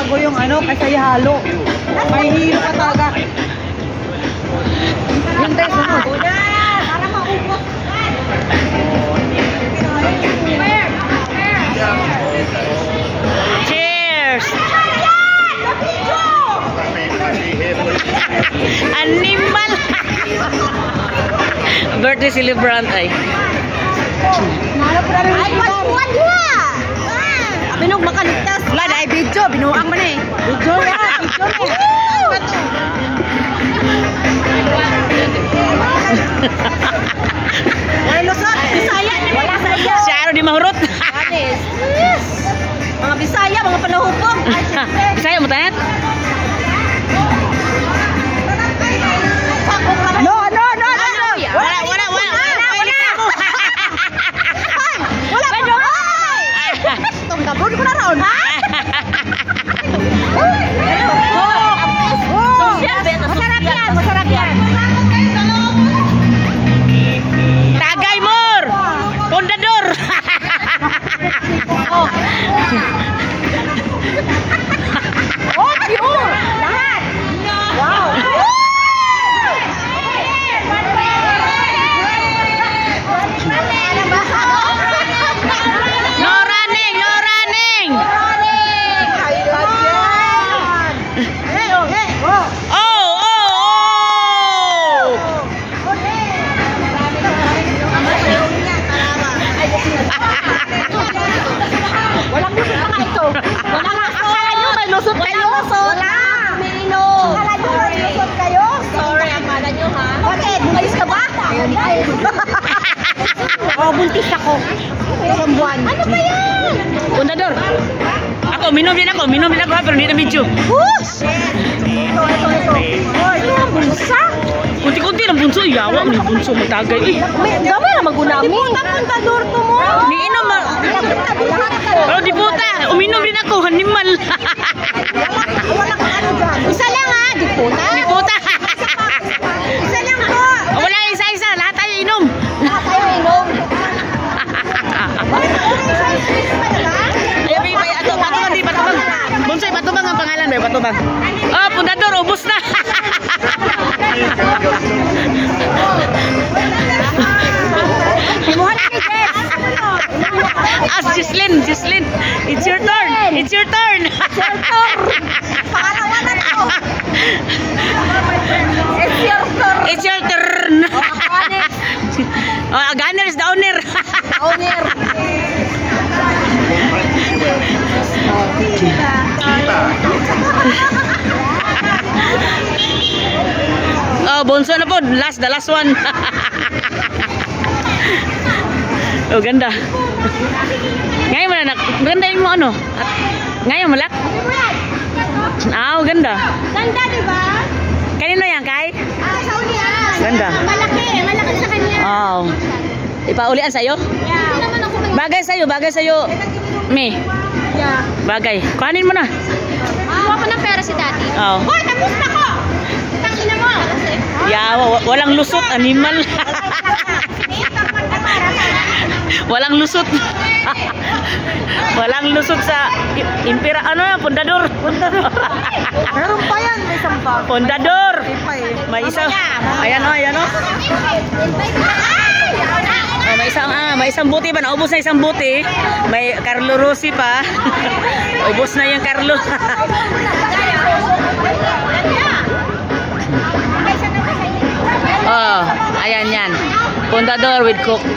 bago yung ano, kaysa ihalo. May hilo ka talaga. Yung tayo sunod. Para maubos. Cheers! Animal! Birthday celebrant ay. Ay, patuan niya! Binog makaligtas. Wala na ay video. Binuang mo na eh. Video ya. Wala lusot. Bisaya. Wala saya. Si Aro di mahurot. Yes. Mga Bisaya, mga palahubog. Bisaya mo tayat? No. Wala. Wala pa dong. Tungkabon ko na raon. Masarap yan. Tagay Mor! Pondador! Oh, pure! Lahat! Wow! No running! Oh! Walang lusot na nga ito. Walang akala nyo may lusot kayo? Wala. Mino. Akala nyo may lusot kayo? Sorry, akala nyo ha? Bakit? Bumayos ka ba? Buntis ako. Isang buwan. Ano ba yan? Pondador! Minom din ako ha, pero hindi na video. Whoosh! Ito. Oh, ito ang bunsa. Kunti-kunti lang bunso, yawa mo yung bunso magtagay. Gamay na magunami. Punta-puntador to mo. Niinom ma. Pero di puta, uminom din ako, hanimal. Wala kang ano dyan. Isa lang ha, di puta. Di puta. Isa lang po. Wala isa-isa, lahat tayo inom. Lahat tayo inom. Patubang. Bonsai, patubang ang pangalan ba? Patubang. Oh, Pondador, ubos na. Jislyn. It's your turn. Pangalawanan ko. It's your turn. Gunner is the owner. Oh, bonso na po. The last one. Oh, ganda. Ngayon mo na, magandahin mo ano? Ngayon mo lang? Ganda. Ganda, diba? Kanino yan, Kai? Sa ulian. Ganda. Malaki sa kanya. Ipaulian sa'yo? Yeah. Bagay sa'yo. Me. Yeah. Bagay. Kuhanin mo na. Kuha ko ng pera si Daddy. Hoy, tapos na ko! Tangina mo! Walang lusot, animal. Walang lusot. Walang lusot sa impera, Pondador. Meron pa yan, may isang bag. Pondador. May isa. Ayan o. May isang buti ba? Naubos na isang buti. May Carlo Rossi pa. Ubos na yung Carlo. Ayan yan. Pondador with Coke.